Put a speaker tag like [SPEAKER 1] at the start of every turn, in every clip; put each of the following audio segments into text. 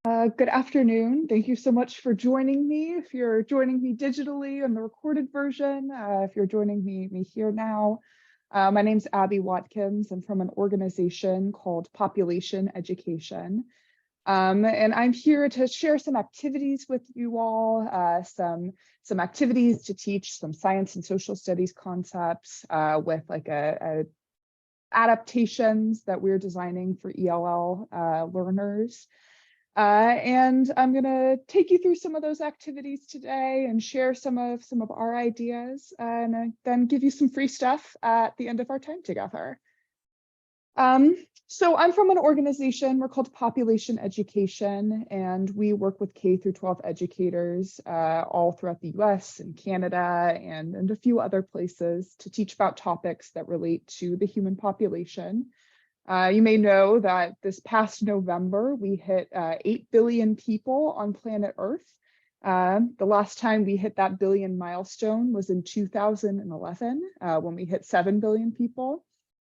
[SPEAKER 1] Good afternoon. Thank you so much for joining me. If you're joining me digitally in the recorded version, if you're joining me here now, my name's Abby Watkins. I'm from an organization called Population Education. And I'm here to share some activities with you all, some activities to teach some science and social studies concepts with like adaptations that we're designing for ELL learners. And I'm going to take you through some of those activities today and share some of our ideas, and then give you some free stuff at the end of our time together. So I'm from an organization, we're called Population Education, and we work with K through 12 educators all throughout the US and Canada and a few other places to teach about topics that relate to the human population. You may know that this past November, we hit 8 billion people on planet Earth. The last time we hit that billion milestone was in 2011, when we hit 7 billion people.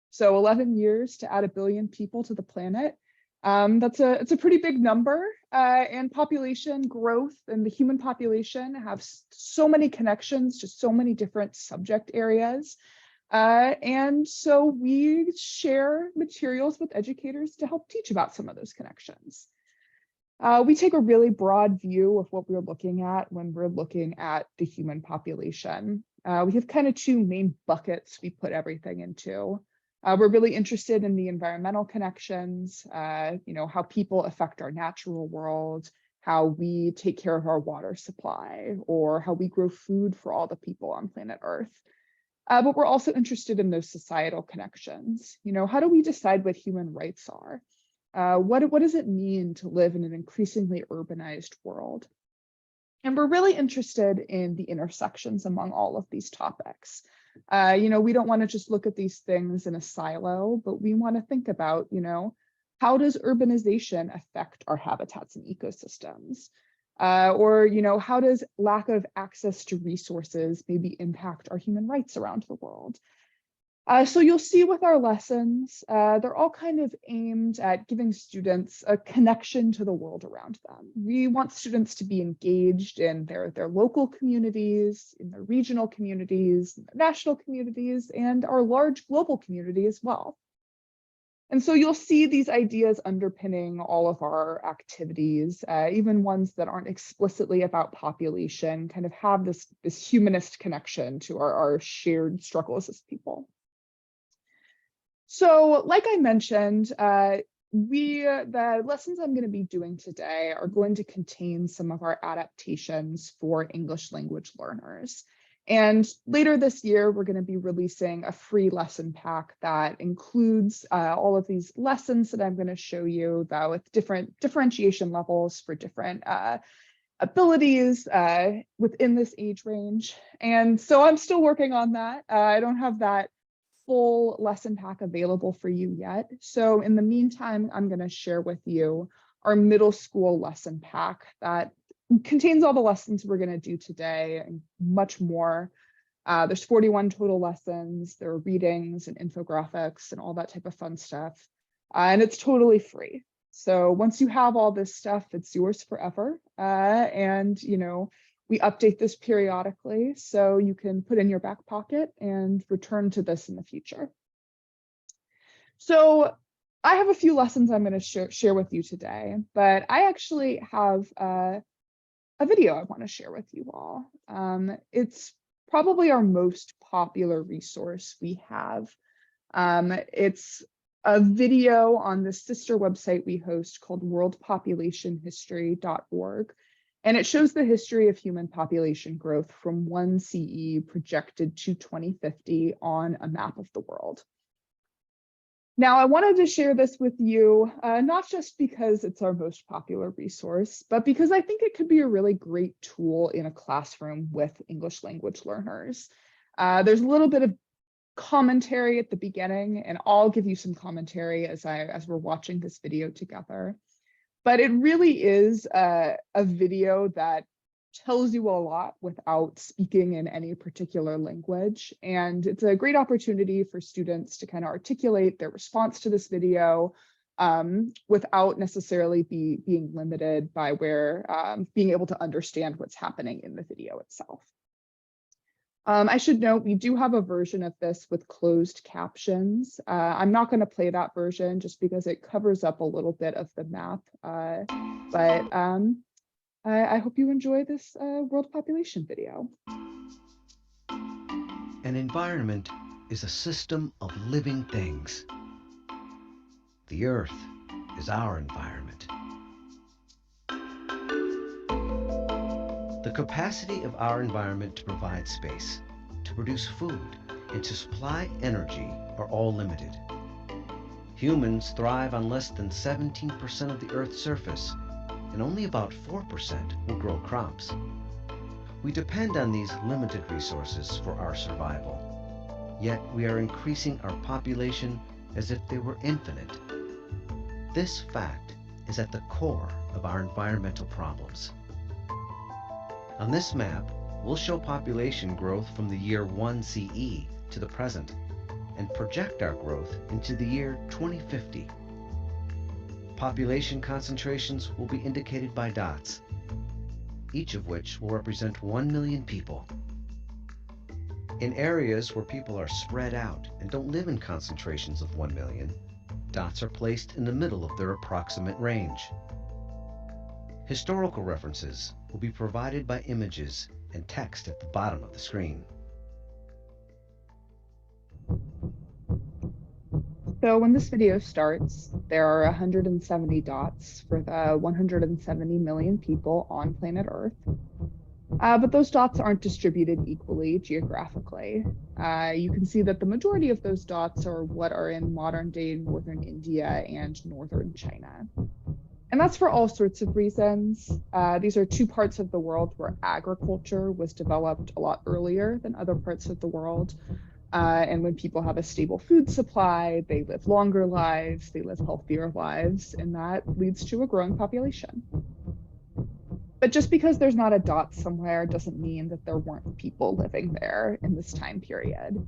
[SPEAKER 1] So 11 years to add 1 billion people to the planet. It's a pretty big number, and population growth and the human population have so many connections to so many different subject areas. And so we share materials with educators to help teach about some of those connections. We take a really broad view of what we're looking at when we're looking at the human population. We have kind of two main buckets we put everything into. We're really interested in the environmental connections, how people affect our natural world, how we take care of our water supply, or how we grow food for all the people on planet Earth. But we're also interested in those societal connections. How do we decide what human rights are? What does it mean to live in an increasingly urbanized world? And we're really interested in the intersections among all of these topics. We don't want to just look at these things in a silo, but we want to think about, how does urbanization affect our habitats and ecosystems? Or how does lack of access to resources maybe impact our human rights around the world? So you'll see with our lessons, they're all kind of aimed at giving students a connection to the world around them. We want students to be engaged in their local communities, in their regional communities, national communities, and our large global community as well. And so you'll see these ideas underpinning all of our activities, even ones that aren't explicitly about population, kind of have this humanist connection to our shared struggles as people. So like I mentioned, the lessons I'm going to be doing today are going to contain some of our adaptations for English language learners. And later this year, we're going to be releasing a free lesson pack that includes all of these lessons that I'm going to show you, though, with different differentiation levels for different abilities within this age range. And so I'm still working on that. I don't have that full lesson pack available for you yet. So in the meantime, I'm going to share with you our middle school lesson pack that contains all the lessons we're going to do today and much more. There's 41 total lessons. There are readings and infographics and all that type of fun stuff. And it's totally free. So once you have all this stuff, it's yours forever. And we update this periodically, so you can put in your back pocket and return to this in the future. So I have a few lessons I'm going to share with you today, but I actually have a video I want to share with you all. It's probably our most popular resource we have. It's a video on the sister website we host called worldpopulationhistory.org. And it shows the history of human population growth from 1 CE projected to 2050 on a map of the world. Now, I wanted to share this with you, not just because it's our most popular resource, but because I think it could be a really great tool in a classroom with English language learners. There's a little bit of commentary at the beginning, and I'll give you some commentary as we're watching this video together. But it really is a video that tells you a lot without speaking in any particular language. And it's a great opportunity for students to kind of articulate their response to this video, without necessarily being limited by being able to understand what's happening in the video itself. I should note we do have a version of this with closed captions. I'm not going to play that version just because it covers up a little bit of the map, but I hope you enjoy this world population video.
[SPEAKER 2] An environment is a system of living things. The Earth is our environment. The capacity of our environment to provide space, to produce food, and to supply energy are all limited. Humans thrive on less than 17% of the Earth's surface, and only about 4% will grow crops. We depend on these limited resources for our survival. Yet we are increasing our population as if they were infinite. This fact is at the core of our environmental problems. On this map, we'll show population growth from the year 1 CE to the present and project our growth into the year 2050. Population concentrations will be indicated by dots, each of which will represent 1 million people. In areas where people are spread out and don't live in concentrations of 1 million, dots are placed in the middle of their approximate range. Historical references will be provided by images and text at the bottom of the screen.
[SPEAKER 1] So when this video starts, there are 170 dots for the 170 million people on planet Earth. But those dots aren't distributed equally geographically. You can see that the majority of those dots are what are in modern-day northern India and northern China. And that's for all sorts of reasons. These are two parts of the world where agriculture was developed a lot earlier than other parts of the world. And when people have a stable food supply, they live longer lives, they live healthier lives, and that leads to a growing population. But just because there's not a dot somewhere doesn't mean that there weren't people living there in this time period.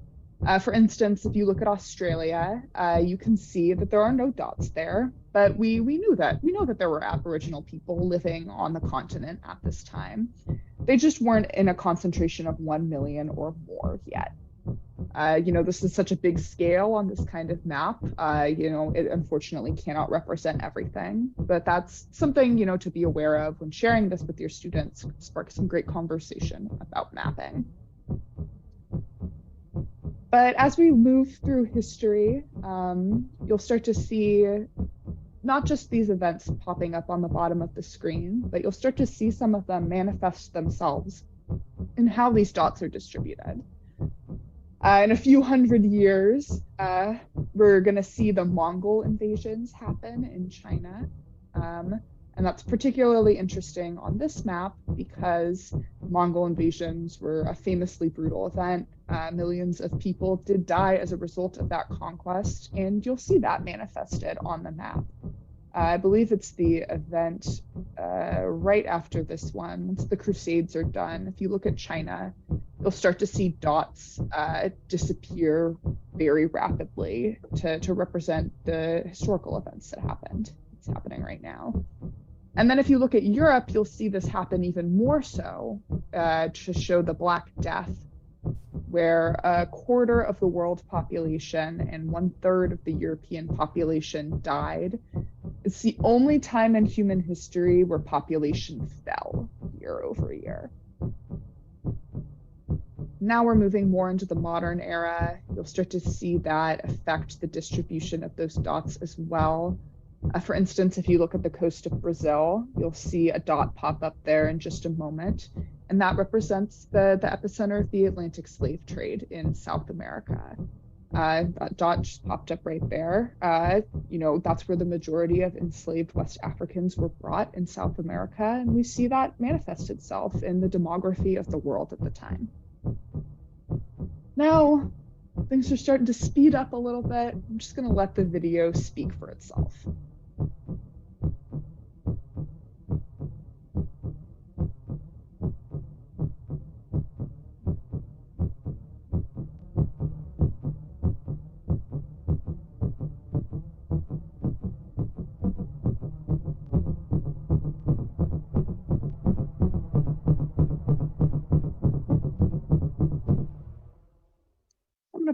[SPEAKER 1] For instance, if you look at Australia, you can see that there are no dots there, but we know that there were Aboriginal people living on the continent at this time. They just weren't in a concentration of 1 million or more yet. This is such a big scale on this kind of map. It unfortunately cannot represent everything, but that's something, to be aware of when sharing this with your students, spark some great conversation about mapping. But as we move through history, you'll start to see not just these events popping up on the bottom of the screen, but you'll start to see some of them manifest themselves in how these dots are distributed. In a few hundred years, we're going to see the Mongol invasions happen in China. And that's particularly interesting on this map because Mongol invasions were a famously brutal event. Millions of people did die as a result of that conquest, and you'll see that manifested on the map. I believe it's the event right after this one. Once the Crusades are done, if you look at China, you'll start to see dots disappear very rapidly to represent the historical events that happened. It's happening right now. And then if you look at Europe, you'll see this happen even more so to show the Black Death, where a quarter of the world population and 1/3 of the European population died. It's the only time in human history where population fell year over year. Now we're moving more into the modern era. You'll start to see that affect the distribution of those dots as well. For instance, if you look at the coast of Brazil, you'll see a dot pop up there in just a moment. And that represents the epicenter of the Atlantic slave trade in South America. That dot just popped up right there. That's where the majority of enslaved West Africans were brought in South America. And we see that manifest itself in the demography of the world at the time. Now, things are starting to speed up a little bit. I'm just going to let the video speak for itself.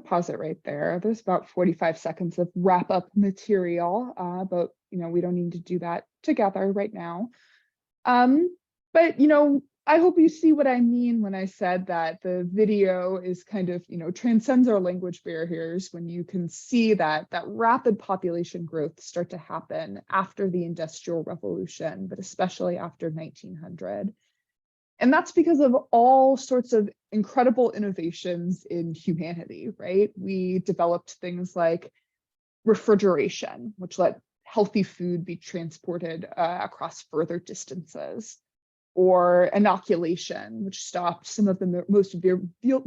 [SPEAKER 1] pause it right there. There's about 45 seconds of wrap up material, but we don't need to do that together right now. But I hope you see what I mean when I said that the video is kind of, transcends our language barriers when you can see that rapid population growth start to happen after the Industrial Revolution, but especially after 1900. And that's because of all sorts of incredible innovations in humanity, right? We developed things like refrigeration, which let healthy food be transported across further distances, or inoculation, which stopped some of the most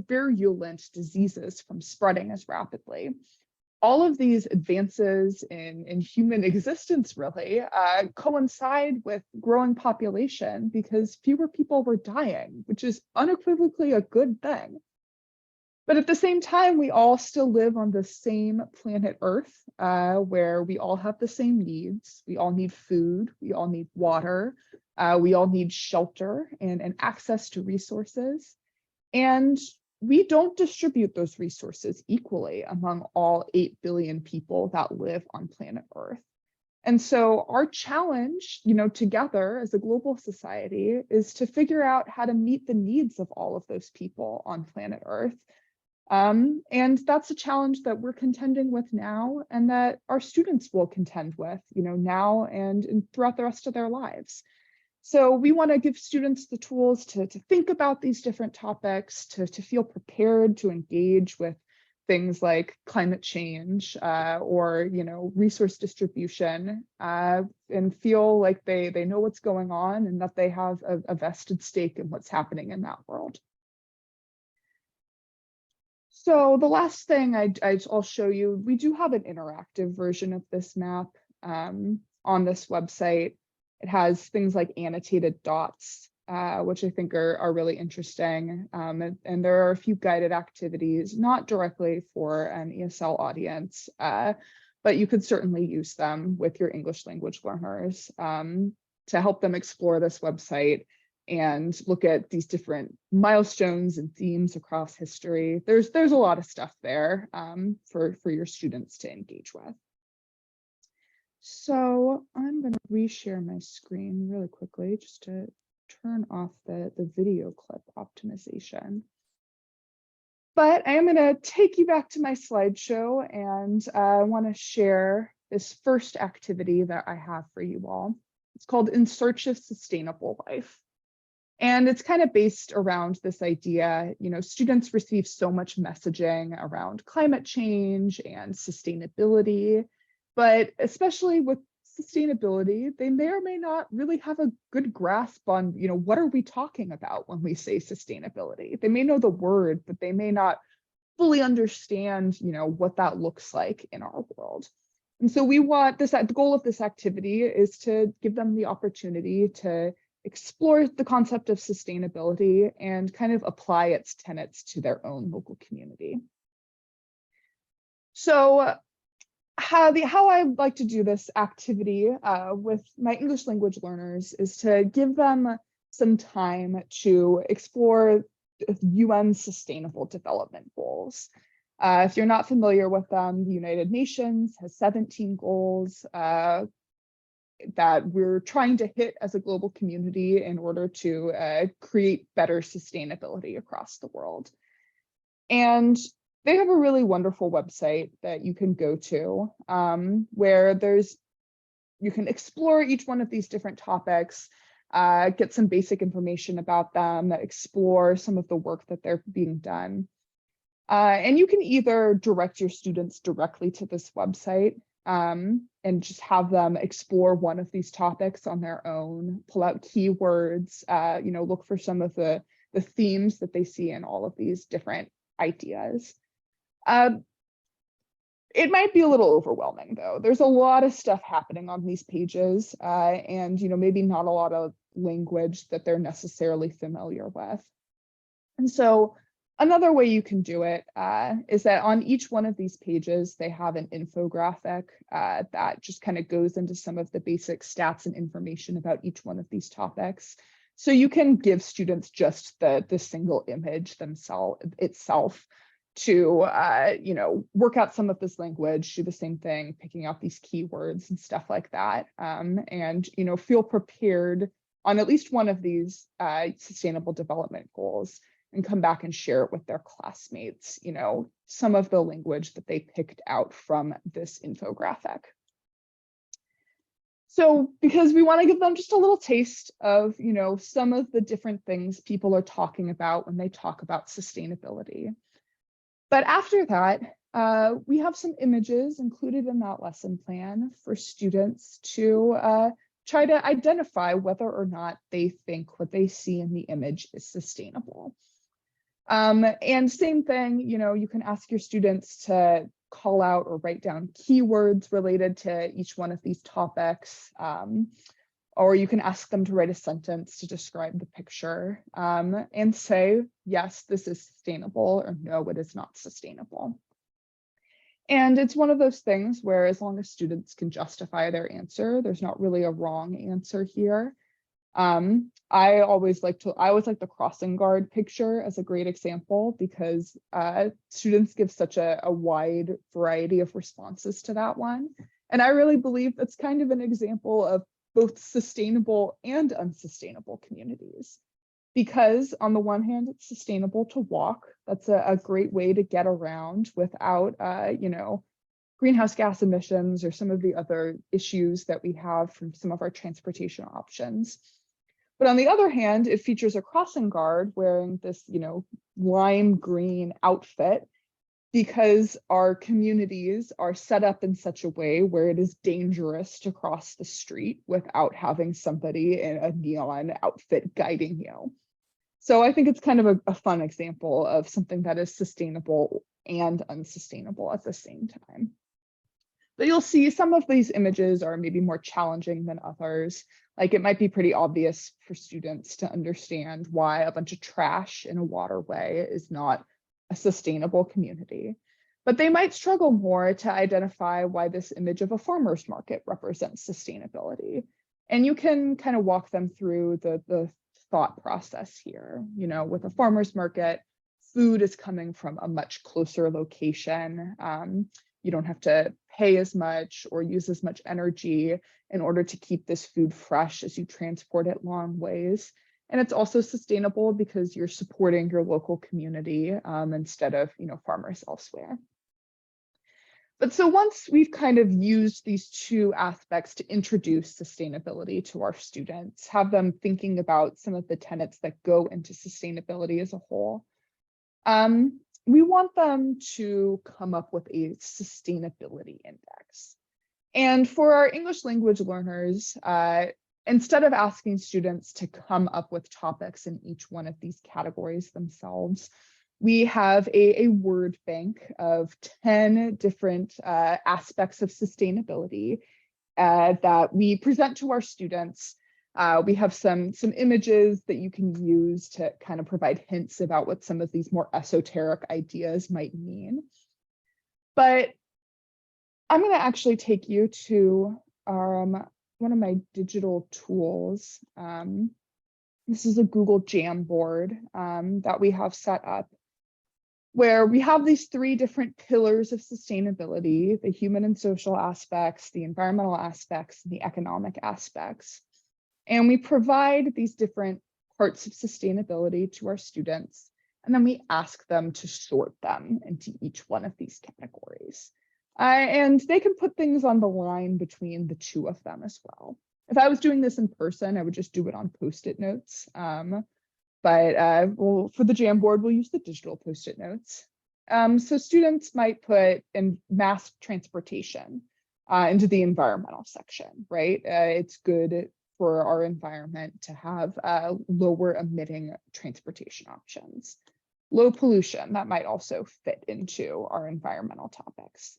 [SPEAKER 1] virulent diseases from spreading as rapidly. All of these advances in human existence really coincide with growing population because fewer people were dying, which is unequivocally a good thing. But at the same time, we all still live on the same planet Earth, where we all have the same needs. We all need food, we all need water, we all need shelter and access to resources. And we don't distribute those resources equally among all 8 billion people that live on planet Earth. And so our challenge, together as a global society, is to figure out how to meet the needs of all of those people on planet Earth. And that's a challenge that we're contending with now and that our students will contend with, now and throughout the rest of their lives. So we want to give students the tools to think about these different topics, to feel prepared to engage with things like climate change or resource distribution, and feel like they know what's going on and that they have a vested stake in what's happening in that world. So the last thing I'll show you, we do have an interactive version of this map on this website. It has things like annotated dots, which I think are really interesting. And there are a few guided activities, not directly for an ESL audience, but you could certainly use them with your English language learners to help them explore this website and look at these different milestones and themes across history. There's a lot of stuff there for your students to engage with. So I'm going to reshare my screen really quickly just to turn off the video clip optimization. But I am going to take you back to my slideshow, and I want to share this first activity that I have for you all. It's called In Search of Sustainable Life. And it's kind of based around this idea, students receive so much messaging around climate change and sustainability. But especially with sustainability, they may or may not really have a good grasp on, what are we talking about when we say sustainability? They may know the word, but they may not fully understand, what that looks like in our world. And so we want the goal of this activity is to give them the opportunity to explore the concept of sustainability and kind of apply its tenets to their own local community. So how I like to do this activity with my English language learners is to give them some time to explore UN Sustainable Development Goals. If you're not familiar with them, the United Nations has 17 goals that we're trying to hit as a global community in order to create better sustainability across the world. And they have a really wonderful website that you can go to where you can explore each one of these different topics, get some basic information about them, explore some of the work that they're being done. And you can either direct your students directly to this website and just have them explore one of these topics on their own, pull out keywords, look for some of the themes that they see in all of these different ideas. It might be a little overwhelming though. There's a lot of stuff happening on these pages and maybe not a lot of language that they're necessarily familiar with. And so another way you can do it is that on each one of these pages, they have an infographic that just kind of goes into some of the basic stats and information about each one of these topics. So you can give students just the single image itself to, work out some of this language, do the same thing, picking out these keywords and stuff like that, and, feel prepared on at least one of these sustainable development goals and come back and share it with their classmates, some of the language that they picked out from this infographic. So because we want to give them just a little taste of, some of the different things people are talking about when they talk about sustainability. But after that, we have some images included in that lesson plan for students to try to identify whether or not they think what they see in the image is sustainable. And same thing, you can ask your students to call out or write down keywords related to each one of these topics, or you can ask them to write a sentence to describe the picture and say, yes, this is sustainable, or no, it is not sustainable. And it's one of those things where as long as students can justify their answer, there's not really a wrong answer here. I always like the crossing guard picture as a great example because students give such a wide variety of responses to that one. And I really believe that's kind of an example of both sustainable and unsustainable communities. Because on the one hand, it's sustainable to walk. That's a great way to get around without, greenhouse gas emissions or some of the other issues that we have from some of our transportation options. But on the other hand, it features a crossing guard wearing this, lime green outfit because our communities are set up in such a way where it is dangerous to cross the street without having somebody in a neon outfit guiding you. So I think it's kind of a fun example of something that is sustainable and unsustainable at the same time. But you'll see some of these images are maybe more challenging than others. Like it might be pretty obvious for students to understand why a bunch of trash in a waterway is not a sustainable community. But they might struggle more to identify why this image of a farmer's market represents sustainability. And you can kind of walk them through the thought process here. With a farmer's market, food is coming from a much closer location. You don't have to pay as much or use as much energy in order to keep this food fresh as you transport it long ways. And it's also sustainable because you're supporting your local community instead of, farmers elsewhere. But so once we've kind of used these two aspects to introduce sustainability to our students, have them thinking about some of the tenets that go into sustainability as a whole, we want them to come up with a sustainability index. And for our English language learners, instead of asking students to come up with topics in each one of these categories themselves, we have a word bank of 10 different aspects of sustainability that we present to our students. We have some images that you can use to kind of provide hints about what some of these more esoteric ideas might mean. But I'm going to actually take you to one of my digital tools. This is a Google Jamboard that we have set up, where we have these three different pillars of sustainability: the human and social aspects, the environmental aspects, and the economic aspects. And we provide these different parts of sustainability to our students, and then we ask them to sort them into each one of these categories. And they can put things on the line between the two of them as well. If I was doing this in person, I would just do it on Post-it notes. But for the Jamboard, we'll use the digital Post-it notes. So students might put in mass transportation into the environmental section, right? It's good for our environment to have lower emitting transportation options. Low pollution, that might also fit into our environmental topics.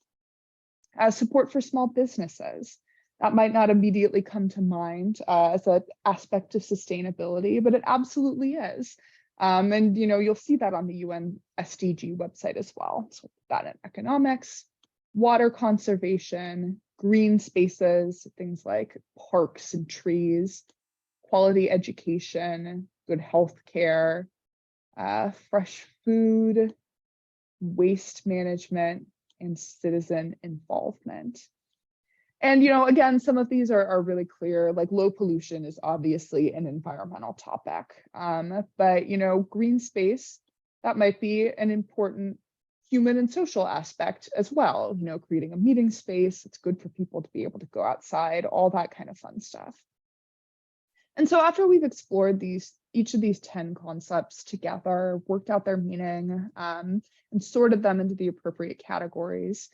[SPEAKER 1] Support for small businesses, that might not immediately come to mind as an aspect of sustainability, but it absolutely is. And you'll see that on the UN SDG website as well. So that in economics, water conservation, green spaces, things like parks and trees, quality education, good health care, fresh food, waste management, and citizen involvement. And, again, some of these are really clear, like low pollution is obviously an environmental topic. But, green space, that might be an important human and social aspect as well. Creating a meeting space, it's good for people to be able to go outside, all that kind of fun stuff. And so after we've explored each of these 10 concepts together, worked out their meaning, and sorted them into the appropriate categories,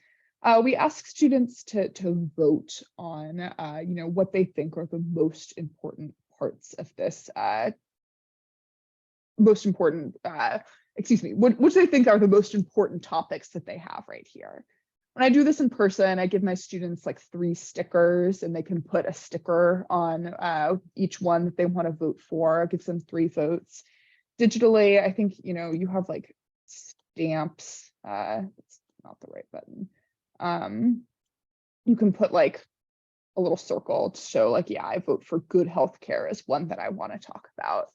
[SPEAKER 1] we ask students to vote on, what they think are the most important parts of this, which they think are the most important topics that they have right here. When I do this in person, I give my students like 3 stickers, and they can put a sticker on each one that they want to vote for. It gives them 3 votes. Digitally, I think, you have like stamps. It's not the right button. You can put like a little circle to show like, yeah, I vote for good healthcare as one that I want to talk about.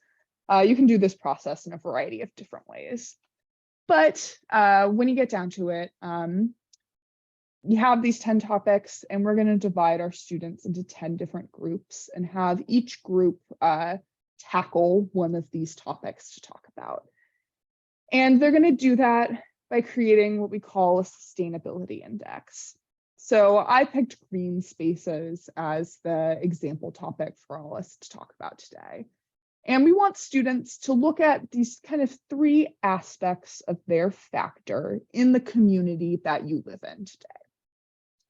[SPEAKER 1] You can do this process in a variety of different ways. But when you get down to it, you have these 10 topics, and we're going to divide our students into 10 different groups and have each group tackle one of these topics to talk about. And they're going to do that by creating what we call a sustainability index. So I picked green spaces as the example topic for all us to talk about today. And we want students to look at these kind of 3 aspects of their factor in the community that you live in today.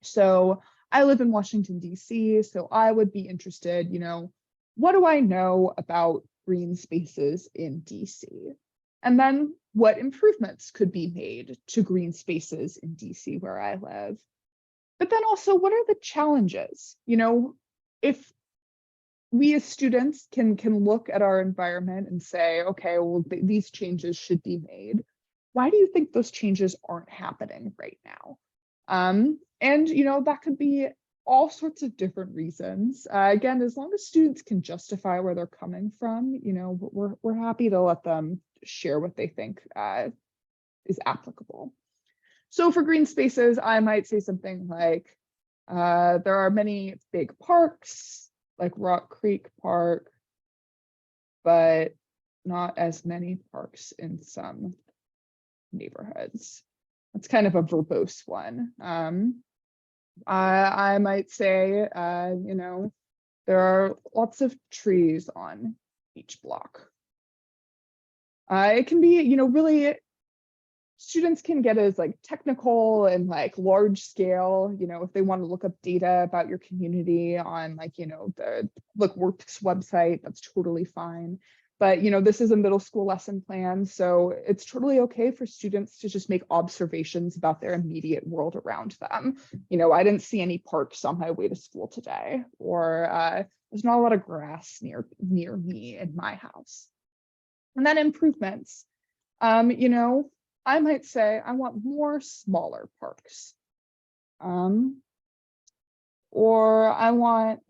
[SPEAKER 1] So I live in Washington, D.C., so I would be interested, what do I know about green spaces in D.C.? And then what improvements could be made to green spaces in D.C. where I live? But then also, what are the challenges? If we as students can look at our environment and say, okay, well, these changes should be made. Why do you think those changes aren't happening right now? And, that could be all sorts of different reasons. Again, as long as students can justify where they're coming from, we're happy to let them share what they think is applicable. So for green spaces, I might say something like, there are many big parks, like Rock Creek Park, but not as many parks in some neighborhoods. That's kind of a verbose one. I might say, there are lots of trees on each block. It can be, really, students can get as like technical and like large scale, if they want to look up data about your community on like, the Works website, that's totally fine. But, this is a middle school lesson plan, so it's totally okay for students to just make observations about their immediate world around them. I didn't see any parks on my way to school today, or there's not a lot of grass near me in my house. And then improvements, I might say I want more smaller parks, or I want,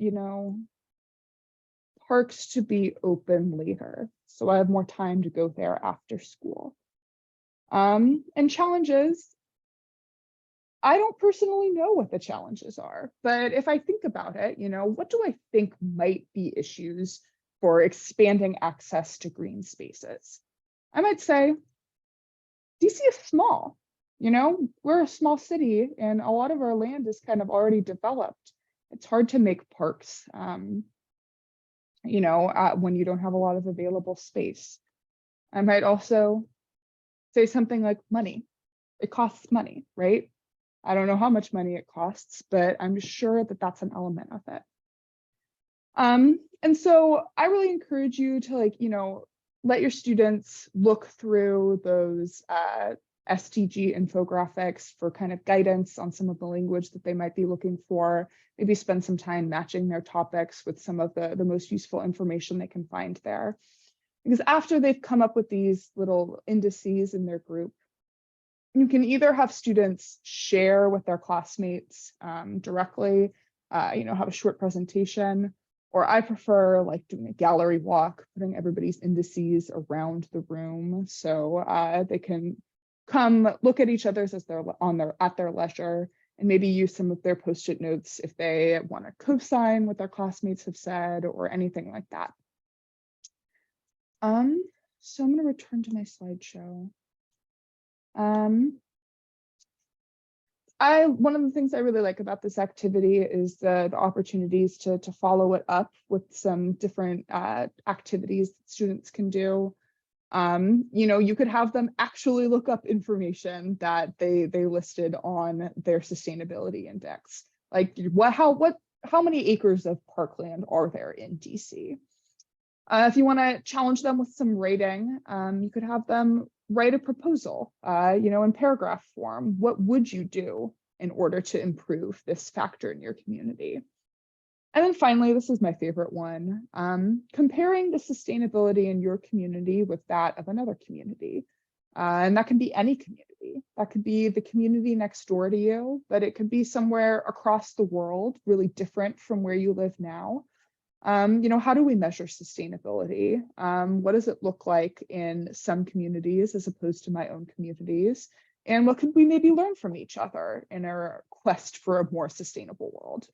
[SPEAKER 1] parks to be open later, so I have more time to go there after school. And challenges, I don't personally know what the challenges are, but if I think about it, what do I think might be issues for expanding access to green spaces? I might say, DC is small, we're a small city and a lot of our land is kind of already developed. It's hard to make parks, when you don't have a lot of available space. I might also say something like money. It costs money, right? I don't know how much money it costs, but I'm sure that that's an element of it. And so I really encourage you to let your students look through those SDG infographics for kind of guidance on some of the language that they might be looking for. Maybe spend some time matching their topics with some of the most useful information they can find there. Because after they've come up with these little indices in their group, you can either have students share with their classmates directly, have a short presentation, or I prefer like doing a gallery walk, putting everybody's indices around the room so they can come look at each other's as they're at their leisure, and maybe use some of their post-it notes if they want to co-sign what their classmates have said or anything like that. So I'm going to return to my slideshow. One of the things I really like about this activity is the opportunities to follow it up with some different activities that students can do. You could have them actually look up information that they listed on their sustainability index. Like how many acres of parkland are there in DC? If you want to challenge them with some writing, you could have them write a proposal, in paragraph form. What would you do in order to improve this factor in your community? And then finally, this is my favorite one, comparing the sustainability in your community with that of another community. And that can be any community. That could be the community next door to you, but it could be somewhere across the world, really different from where you live now. How do we measure sustainability? What does it look like in some communities as opposed to my own communities? And what could we maybe learn from each other in our quest for a more sustainable world?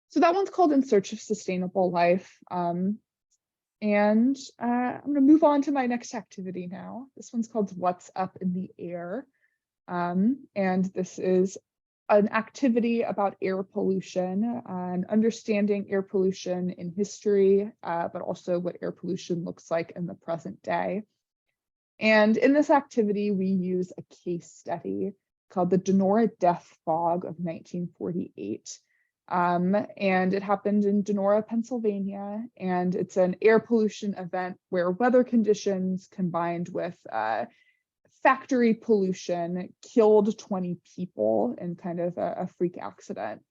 [SPEAKER 1] So that one's called In Search of Sustainable Life. I'm going to move on to my next activity now. This one's called What's Up in the Air. And this is an activity about air pollution and understanding air pollution in history, but also what air pollution looks like in the present day. And in this activity, we use a case study called the Donora Death Fog of 1948. And it happened in Donora, Pennsylvania, and it's an air pollution event where weather conditions combined with factory pollution killed 20 people in kind of a freak accident.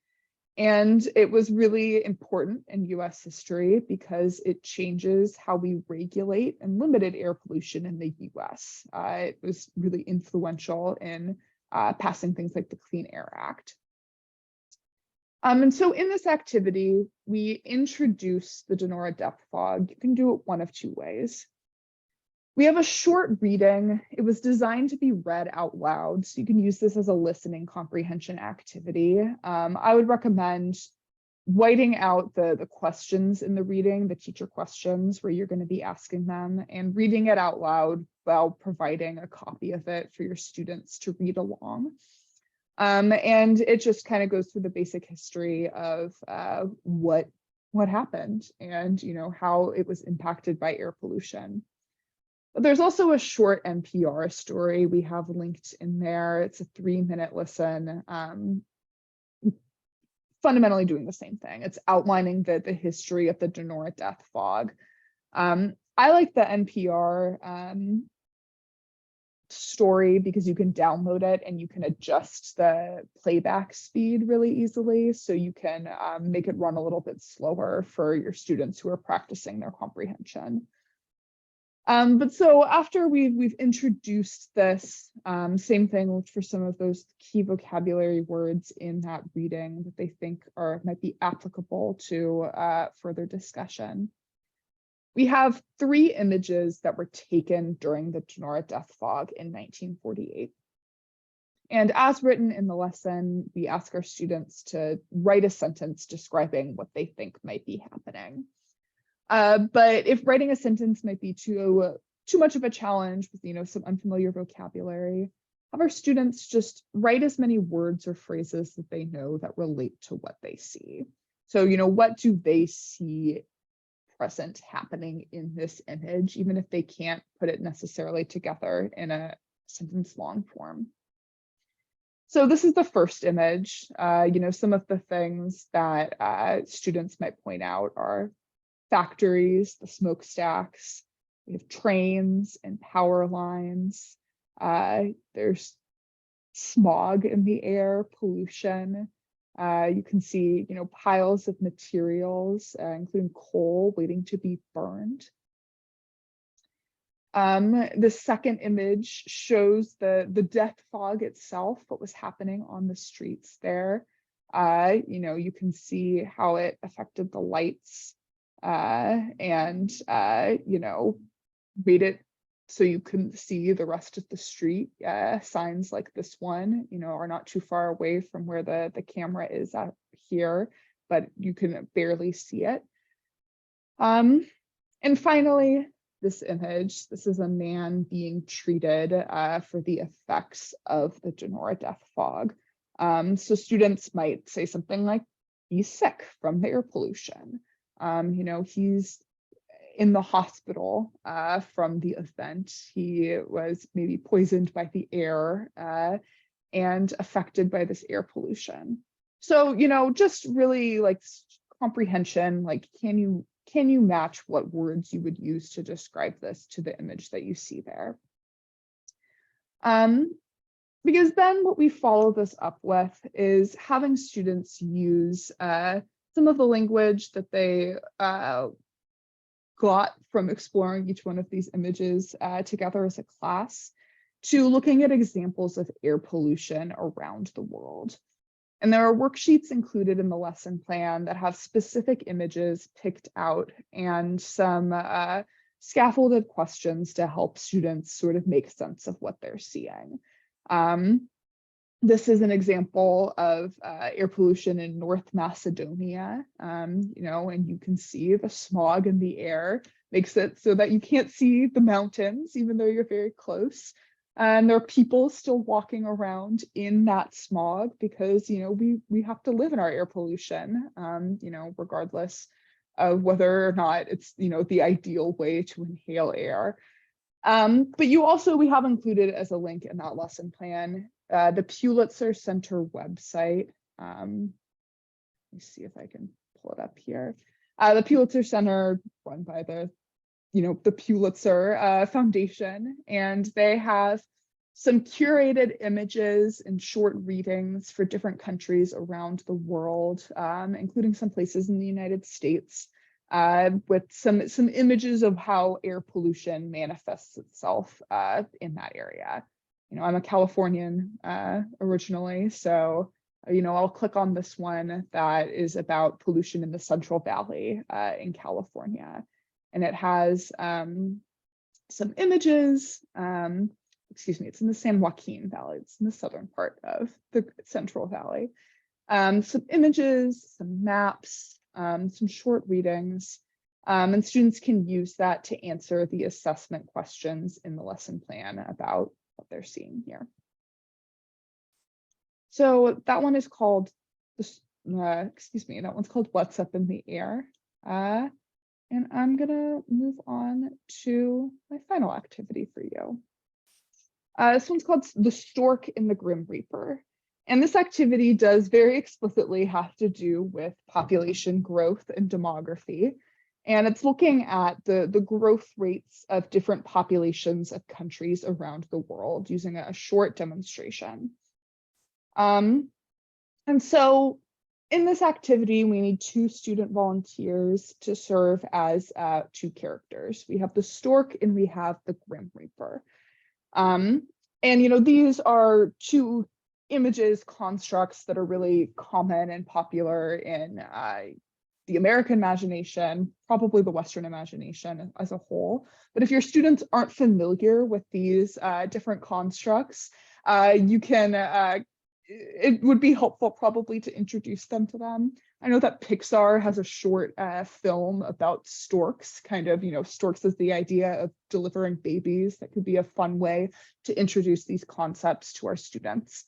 [SPEAKER 1] And it was really important in US history because it changes how we regulate and limited air pollution in the US. It was really influential in passing things like the Clean Air Act. And so in this activity, we introduce the Donora Death Fog. You can do it one of two ways. We have a short reading. It was designed to be read out loud, so you can use this as a listening comprehension activity. I would recommend writing out the questions in the reading, the teacher questions where you're going to be asking them, and reading it out loud while providing a copy of it for your students to read along. And it just kind of goes through the basic history of what happened and how it was impacted by air pollution. But there's also a short NPR story we have linked in there. It's a 3-minute listen, fundamentally doing the same thing. It's outlining the history of the Donora Death Fog. I like the NPR story because you can download it and you can adjust the playback speed really easily. So you can make it run a little bit slower for your students who are practicing their comprehension. But so after we've introduced this, same thing for some of those key vocabulary words in that reading that they think might be applicable to further discussion. We have 3 images that were taken during the Donora Death Fog in 1948. And as written in the lesson, we ask our students to write a sentence describing what they think might be happening. But if writing a sentence might be too much of a challenge with some unfamiliar vocabulary, have our students just write as many words or phrases that they know that relate to what they see. So what do they see present happening in this image, even if they can't put it necessarily together in a sentence long form. So this is the first image. Some of the things that students might point out are factories, the smokestacks, we have trains and power lines. There's smog in the air, pollution. You can see, piles of materials, including coal waiting to be burned. The second image shows the death fog itself, what was happening on the streets there. You can see how it affected the lights and, made it so you couldn't see the rest of the street. Signs like this one, are not too far away from where the camera is at here, but you can barely see it. And finally, this image, this is a man being treated for the effects of the Donora Death Fog. So students might say something like, he's sick from the air pollution. He's in the hospital from the event. He was maybe poisoned by the air and affected by this air pollution. So, just really like comprehension, like, can you match what words you would use to describe this to the image that you see there? Because then what we follow this up with is having students use some of the language that they got from exploring each one of these images together as a class to looking at examples of air pollution around the world. And there are worksheets included in the lesson plan that have specific images picked out and some scaffolded questions to help students sort of make sense of what they're seeing. This is an example of air pollution in North Macedonia, and you can see the smog in the air makes it so that you can't see the mountains, even though you're very close. And there are people still walking around in that smog because, we have to live in our air pollution, regardless of whether or not it's, the ideal way to inhale air. But we have included as a link in that lesson plan, the Pulitzer Center website. Let me see if I can pull it up here. The Pulitzer Center run by the Pulitzer Foundation, and they have some curated images and short readings for different countries around the world, including some places in the United States, with some images of how air pollution manifests itself in that area. I'm a Californian originally, so I'll click on this one that is about pollution in the Central Valley in California. And it has some images, it's in the San Joaquin Valley. It's in the southern part of the Central Valley. Some images, some maps, some short readings, and students can use that to answer the assessment questions in the lesson plan about what they're seeing here. So that one is called, that one's called What's Up in the Air. And I'm gonna move on to my final activity for you. This one's called The Stork in the Grim Reaper. And this activity does very explicitly have to do with population growth and demography. And it's looking at the growth rates of different populations of countries around the world using a short demonstration. And so in this activity, we need 2 student volunteers to serve as 2 characters. We have the Stork and we have the Grim Reaper. And these are 2 images, constructs that are really common and popular in the American imagination, probably the Western imagination as a whole. But if your students aren't familiar with these different constructs, it would be helpful probably to introduce them to them. I know that Pixar has a short film about storks, storks is the idea of delivering babies. That could be a fun way to introduce these concepts to our students,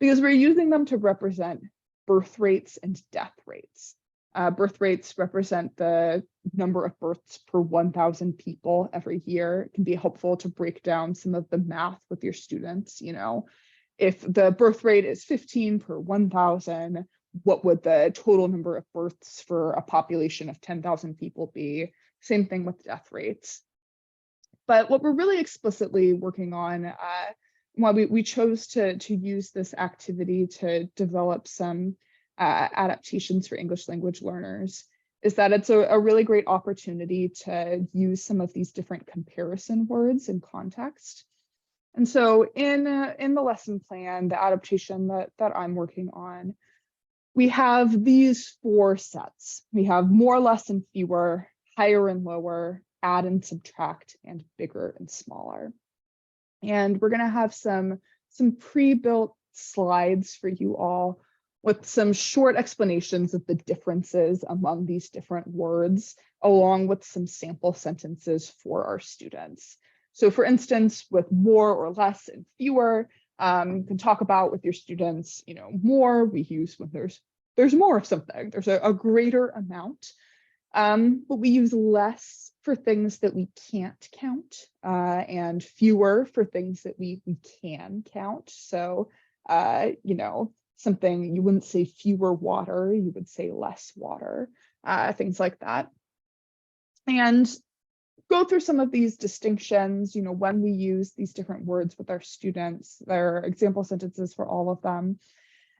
[SPEAKER 1] because we're using them to represent birth rates and death rates. Birth rates represent the number of births per 1,000 people every year. It can be helpful to break down some of the math with your students. If the birth rate is 15 per 1,000, what would the total number of births for a population of 10,000 people be? Same thing with death rates. But what we're really explicitly working on, why we chose to use this activity to develop some adaptations for English language learners, is that it's a really great opportunity to use some of these different comparison words in context. And so in the lesson plan, the adaptation that I'm working on, we have these 4 sets. We have more, less, and fewer, higher and lower, add and subtract, and bigger and smaller. And we're going to have some pre-built slides for you all with some short explanations of the differences among these different words, along with some sample sentences for our students. So for instance, with more or less and fewer, you can talk about with your students, more we use when there's more of something, there's a greater amount, but we use less for things that we can't count, and fewer for things that we can count. So, something, you wouldn't say fewer water, you would say less water, things like that. And go through some of these distinctions, when we use these different words with our students. There are example sentences for all of them.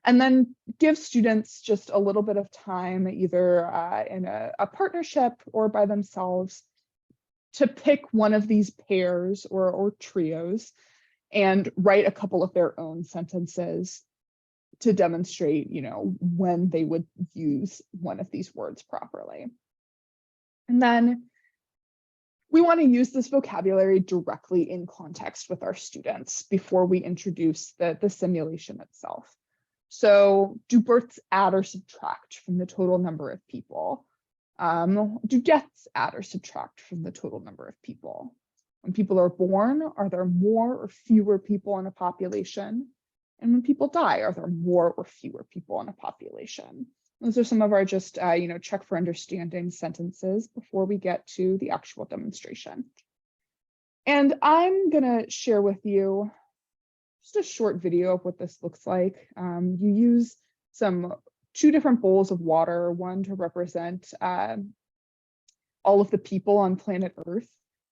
[SPEAKER 1] And then give students just a little bit of time, either in a partnership or by themselves, to pick one of these pairs or trios and write a couple of their own sentences to demonstrate, when they would use one of these words properly. And then we want to use this vocabulary directly in context with our students before we introduce the simulation itself. So, do births add or subtract from the total number of people? Do deaths add or subtract from the total number of people? When people are born, are there more or fewer people in a population? And when people die, are there more or fewer people in a population? Those are some of our just, check for understanding sentences before we get to the actual demonstration. And I'm going to share with you just a short video of what this looks like. You use two different bowls of water, one to represent all of the people on planet Earth,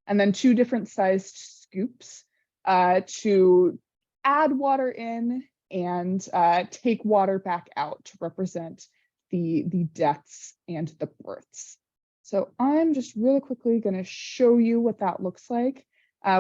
[SPEAKER 1] and then two different sized scoops to add water in and take water back out to represent the deaths and the births. So I'm just really quickly going to show you what that looks like.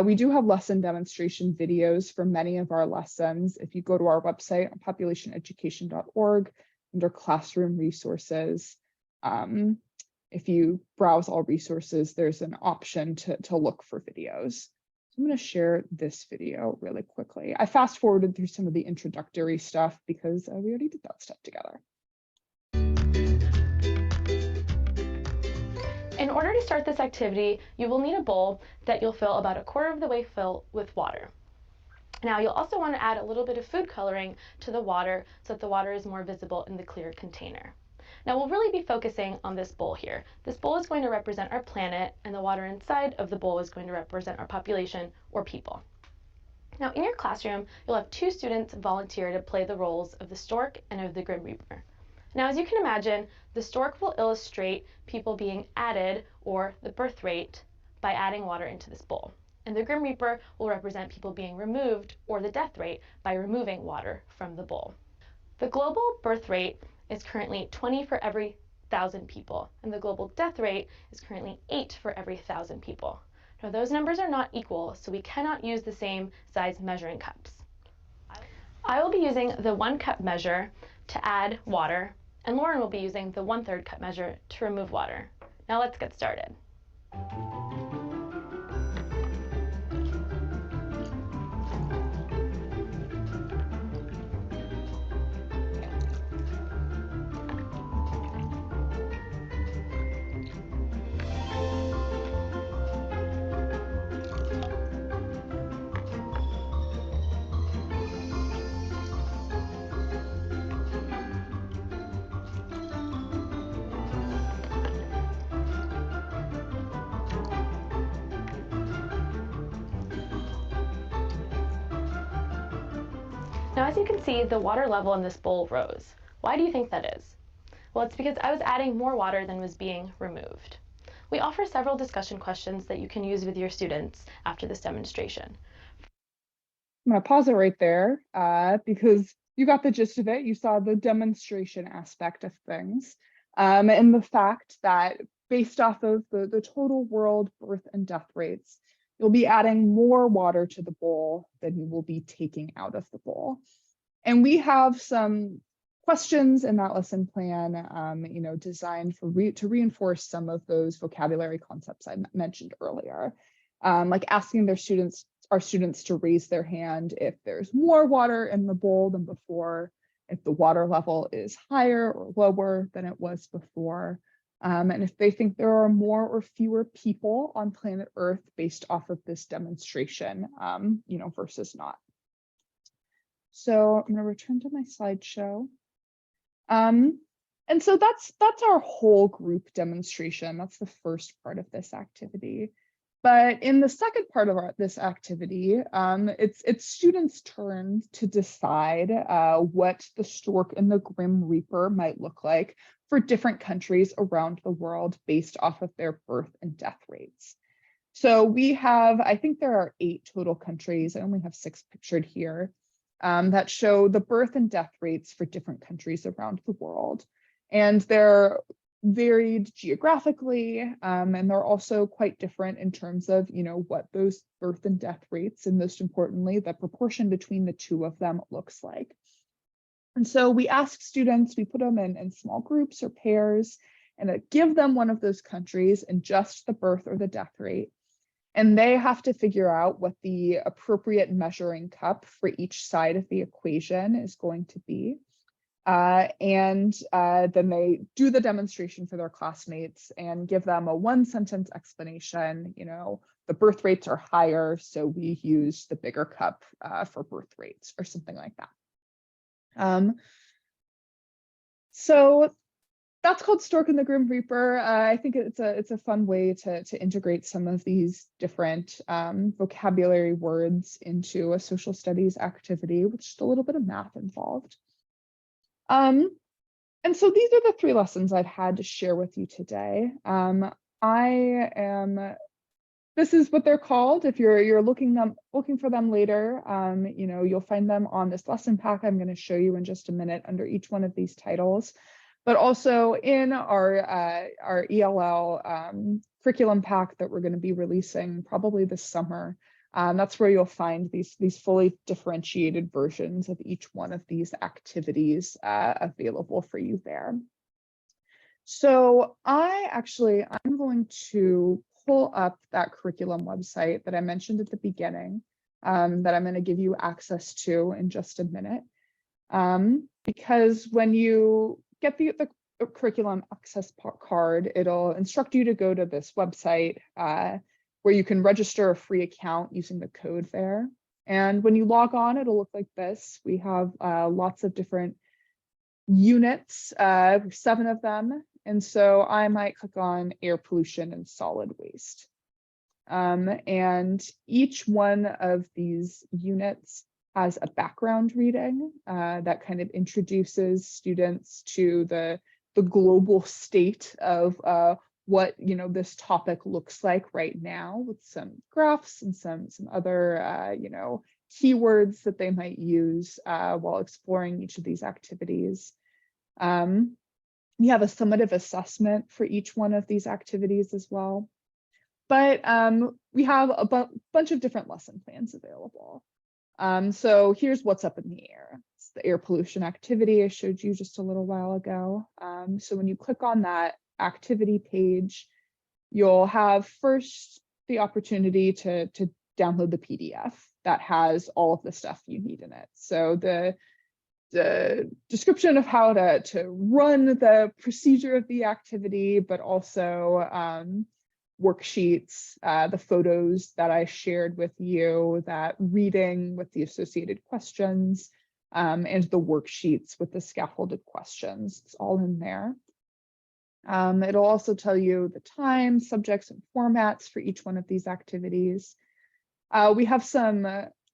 [SPEAKER 1] We do have lesson demonstration videos for many of our lessons. If you go to our website, populationeducation.org, under classroom resources, if you browse all resources, there's an option to look for videos. So I'm going to share this video really quickly. I fast forwarded through some of the introductory stuff because we already did that stuff together.
[SPEAKER 3] In order to start this activity, you will need a bowl that you'll fill about 1/4 of the way full with water. Now, you'll also want to add a little bit of food coloring to the water so that the water is more visible in the clear container. Now, we'll really be focusing on this bowl here. This bowl is going to represent our planet, and the water inside of the bowl is going to represent our population or people. Now, in your classroom, you'll have 2 students volunteer to play the roles of the Stork and of the Grim Reaper. Now, as you can imagine, the Stork will illustrate people being added, or the birth rate, by adding water into this bowl. And the Grim Reaper will represent people being removed, or the death rate, by removing water from the bowl. The global birth rate is currently 20 for every 1,000 people, and the global death rate is currently 8 for every 1,000 people. Now, those numbers are not equal, so we cannot use the same size measuring cups. I will be using the 1 cup measure to add water, and Lauren will be using the 1/3 cup measure to remove water. Now let's get started. Now, as you can see, the water level in this bowl rose. Why do you think that is? Well, it's because I was adding more water than was being removed. We offer several discussion questions that you can use with your students after this demonstration.
[SPEAKER 1] I'm going to pause it right there because you got the gist of it. You saw the demonstration aspect of things, and the fact that based off of the total world birth and death rates, you'll be adding more water to the bowl than you will be taking out of the bowl. And we have some questions in that lesson plan, designed to reinforce some of those vocabulary concepts I mentioned earlier, like asking our students to raise their hand if there's more water in the bowl than before, if the water level is higher or lower than it was before, and if they think there are more or fewer people on planet Earth based off of this demonstration, versus not. So I'm going to return to my slideshow. And so that's our whole group demonstration. That's the first part of this activity. But in the second part of this activity, it's students' turn to decide what the stork and the grim reaper might look like for different countries around the world based off of their birth and death rates. So we have, I think there are 8 total countries. I only have 6 pictured here. That show the birth and death rates for different countries around the world. And they're varied geographically, and they're also quite different in terms of, what those birth and death rates, and most importantly, the proportion between the two of them looks like. And so we ask students, we put them in small groups or pairs, and give them one of those countries and just the birth or the death rate. And they have to figure out what the appropriate measuring cup for each side of the equation is going to be. And then they do the demonstration for their classmates and give them a 1-sentence explanation. The birth rates are higher, so we use the bigger cup for birth rates or something like that. So that's called Stork and the Grim Reaper. I think it's a fun way to integrate some of these different vocabulary words into a social studies activity with just a little bit of math involved. And so these are the 3 lessons I've had to share with you today. This is what they're called. If you're looking for them later, you'll find them on this lesson pack I'm going to show you in just a minute under each one of these titles. But also in our ELL curriculum pack that we're going to be releasing probably this summer. That's where you'll find these fully differentiated versions of each one of these activities available for you there. So I'm going to pull up that curriculum website that I mentioned at the beginning, that I'm going to give you access to in just a minute. Because when you get the curriculum access card, it'll instruct you to go to this website where you can register a free account using the code there. And when you log on, it'll look like this. We have lots of different units, 7 of them. And so I might click on air pollution and solid waste. And each one of these units has a background reading that kind of introduces students to the global state of what this topic looks like right now, with some graphs and some other keywords that they might use while exploring each of these activities. We have a summative assessment for each one of these activities as well. But we have a bunch of different lesson plans available. So here's what's up in the air. It's the air pollution activity I showed you just a little while ago. So when you click on that activity page, you'll have first the opportunity to download the PDF that has all of the stuff you need in it. So the description of how to run the procedure of the activity, but also worksheets, the photos that I shared with you, that reading with the associated questions, and the worksheets with the scaffolded questions. It's all in there. It'll also tell you the time, subjects, and formats for each one of these activities. We have some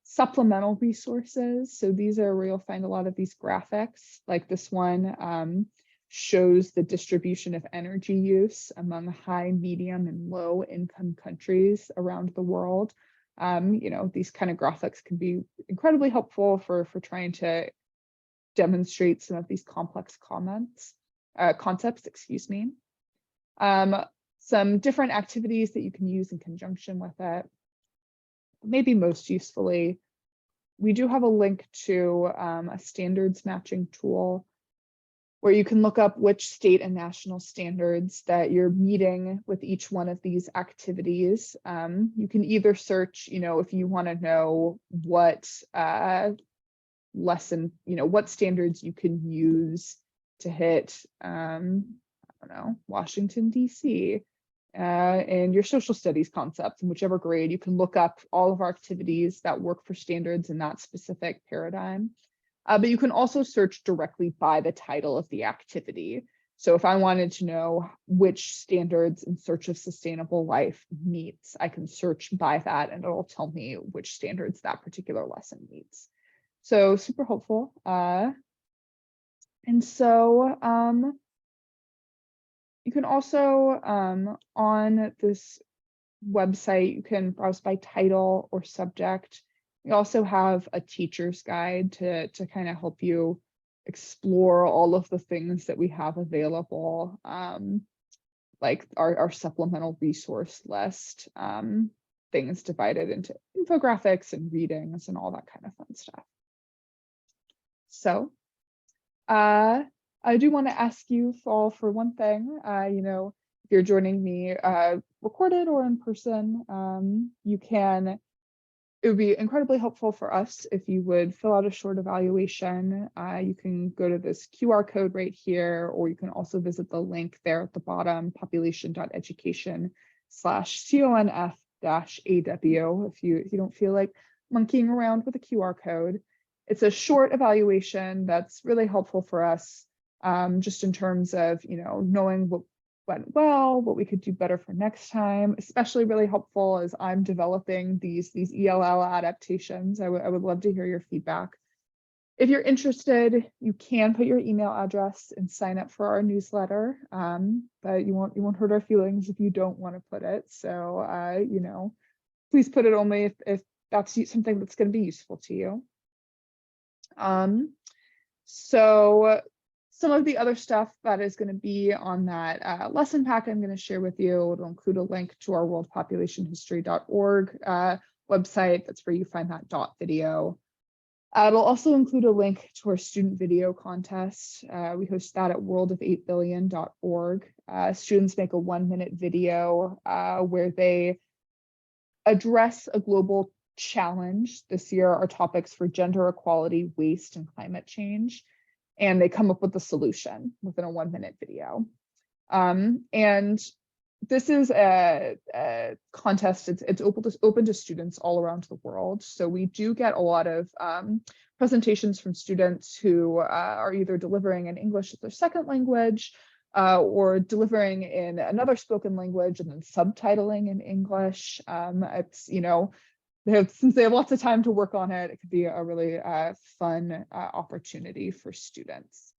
[SPEAKER 1] supplemental resources. So these are where you'll find a lot of these graphics, like this one shows the distribution of energy use among high, medium, and low income countries around the world. These kind of graphics can be incredibly helpful for trying to demonstrate some of these complex concepts, excuse me. Some different activities that you can use in conjunction with it. Maybe most usefully, we do have a link to a standards matching tool where you can look up which state and national standards that you're meeting with each one of these activities. You can either search, if you want to know what lesson, what standards you can use to hit, I don't know, Washington, D.C., and your social studies concepts in whichever grade. You can look up all of our activities that work for standards in that specific paradigm. But you can also search directly by the title of the activity. So if I wanted to know which standards in search of sustainable life meets, I can search by that and it'll tell me which standards that particular lesson meets. So super helpful. And so you can also, on this website, you can browse by title or subject. We also have a teacher's guide to kind of help you explore all of the things that we have available, like our supplemental resource list, things divided into infographics and readings and all that kind of fun stuff. So I do want to ask you all for one thing. If you're joining me recorded or in person, it would be incredibly helpful for us if you would fill out a short evaluation. You can go to this QR code right here, or you can also visit the link there at the bottom, population.education/conf-aw if you don't feel like monkeying around with a QR code. It's a short evaluation that's really helpful for us, just in terms of, knowing what went well, what we could do better for next time. Especially really helpful as I'm developing these ELL adaptations. I would love to hear your feedback. If you're interested, you can put your email address and sign up for our newsletter, but you won't hurt our feelings if you don't want to put it. So, please put it only if that's something that's going to be useful to you. So some of the other stuff that is going to be on that lesson pack I'm going to share with you, it'll include a link to our worldpopulationhistory.org website. That's where you find that .video. It'll also include a link to our student video contest. We host that at worldof8billion.org. Students make a 1-minute video where they address a global challenge. This year, our topics for gender equality, waste, and climate change. And they come up with a solution within a 1-minute video. And this is a contest. It's open to students all around the world. So we do get a lot of presentations from students who are either delivering in English as their second language, or delivering in another spoken language and then subtitling in English. It's, since they have lots of time to work on it, it could be a really fun opportunity for students.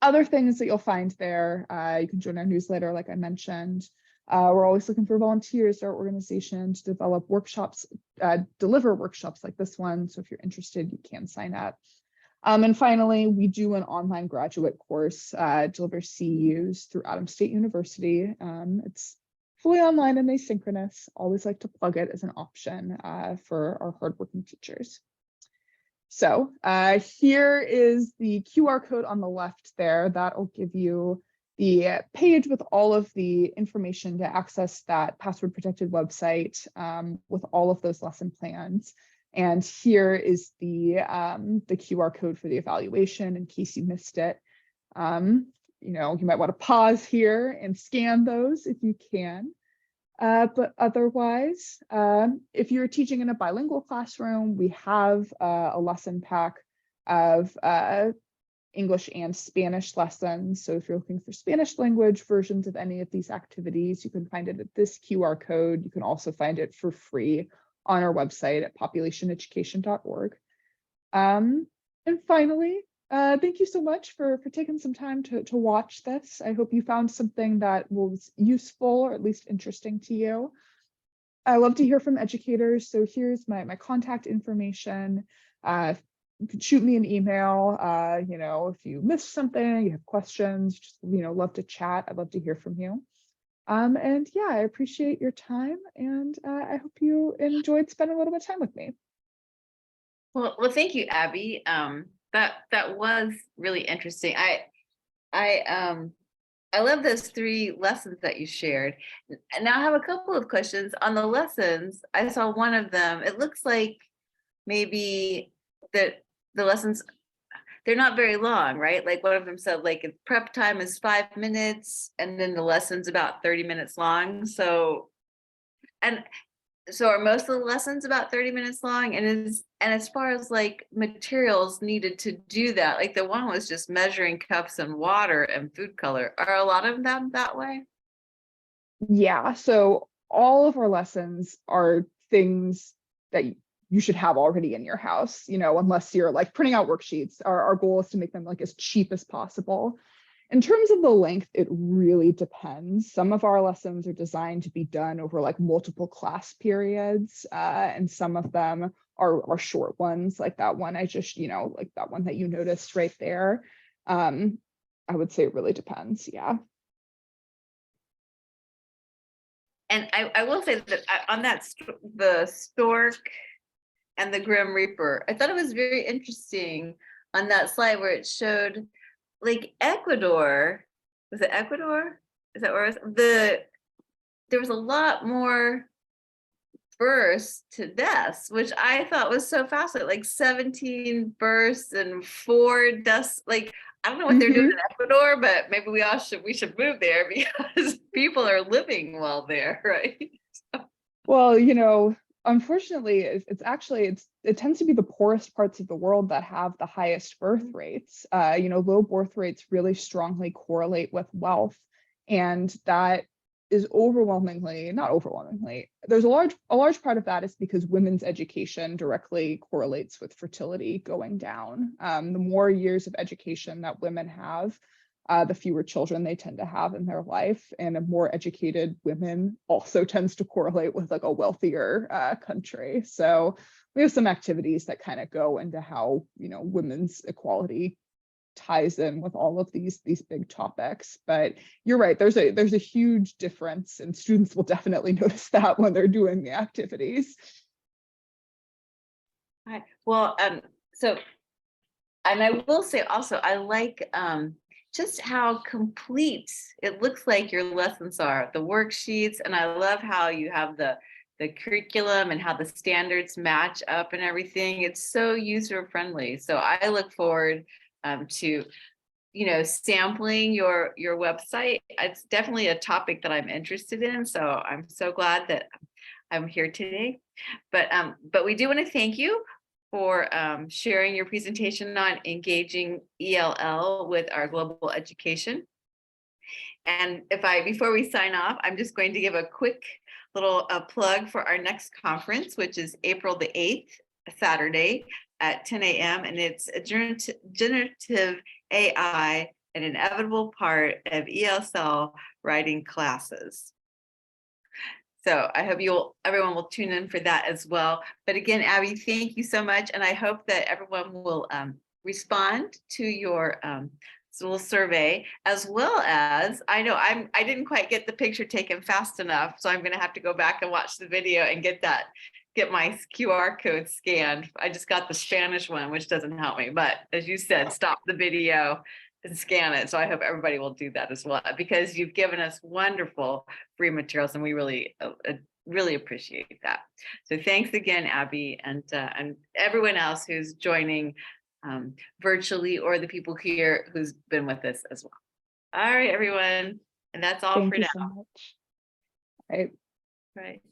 [SPEAKER 1] Other things that you'll find there, you can join our newsletter, like I mentioned. We're always looking for volunteers to our organization to develop workshops, deliver workshops like this one. So if you're interested, you can sign up. And finally, we do an online graduate course, deliver CEUs through Adams State University. It's fully online and asynchronous. Always like to plug it as an option for our hardworking teachers. So here is the QR code on the left there. That'll give you the page with all of the information to access that password protected website with all of those lesson plans. And here is the QR code for the evaluation in case you missed it. You might want to pause here and scan those if you can. But otherwise, if you're teaching in a bilingual classroom, we have a lesson pack of English and Spanish lessons. So if you're looking for Spanish language versions of any of these activities, you can find it at this QR code. You can also find it for free on our website at populationeducation.org. And finally, thank you so much for taking some time to watch this. I hope you found something that was useful or at least interesting to you. I love to hear from educators. So here's my contact information. You can shoot me an email. If you missed something, you have questions, just love to chat. I'd love to hear from you. And yeah, I appreciate your time, and I hope you enjoyed spending a little bit of time with me.
[SPEAKER 4] Well, thank you, Abby. that was really interesting. I love those 3 lessons that you shared. And now I have a couple of questions on the lessons. I saw one of them. It looks like maybe that the lessons, they're not very long, right? Like one of them said, like prep time is 5 minutes, and then the lesson's about 30 minutes long. So are most of the lessons about 30 minutes long? And as far as like materials needed to do that, like the one was just measuring cups and water and food color. Are a lot of them that way?
[SPEAKER 1] Yeah, so all of our lessons are things that you should have already in your house, unless you're like printing out worksheets. Our goal is to make them like as cheap as possible. In terms of the length, it really depends. Some of our lessons are designed to be done over like multiple class periods, and some of them are short ones, like that one I just, like that one that you noticed right there. I would say it really depends, yeah.
[SPEAKER 4] And I will say that on that, the Stork and the Grim Reaper, I thought it was very interesting on that slide where it showed like Ecuador. Was it Ecuador? Is that where it was? There was a lot more births to deaths, which I thought was so fascinating, like 17 births and 4 deaths. Like, I don't know what they're doing in Ecuador, but maybe we should move there because people are living well there, right?
[SPEAKER 1] Well, unfortunately, it tends to be the poorest parts of the world that have the highest birth rates. Low birth rates really strongly correlate with wealth, and that is not overwhelmingly. There's a large part of that is because women's education directly correlates with fertility going down. The more years of education that women have, the fewer children they tend to have in their life, and a more educated women also tends to correlate with like a wealthier country. So we have some activities that kind of go into how women's equality ties in with all of these big topics. But you're right, there's a huge difference, and students will definitely notice that when they're doing the activities.
[SPEAKER 4] Right. Well, so, and I will say also, I like just how complete it looks like your lessons are, the worksheets, and I love how you have the curriculum and how the standards match up and everything. It's so user friendly. So I look forward to sampling your website. It's definitely a topic that I'm interested in, so I'm so glad that I'm here today. But we do want to thank you for sharing your presentation on engaging ELL with our global education. And before we sign off, I'm just going to give a quick little plug for our next conference, which is April the 8th, Saturday at 10 a.m. And it's a generative AI, an inevitable part of ESOL writing classes. So I hope everyone will tune in for that as well. But again, Abby, thank you so much. And I hope that everyone will respond to your little survey, as well as, I know I didn't quite get the picture taken fast enough, so I'm going to have to go back and watch the video and get my QR code scanned. I just got the Spanish one, which doesn't help me. But as you said, stop the video and scan it. So I hope everybody will do that as well, because you've given us wonderful free materials, and we really appreciate that. So thanks again, Abby, and everyone else who's joining virtually, or the people here who's been with us as well. All right, everyone. And that's all for now.
[SPEAKER 1] Thank you so much.
[SPEAKER 4] Right. Right.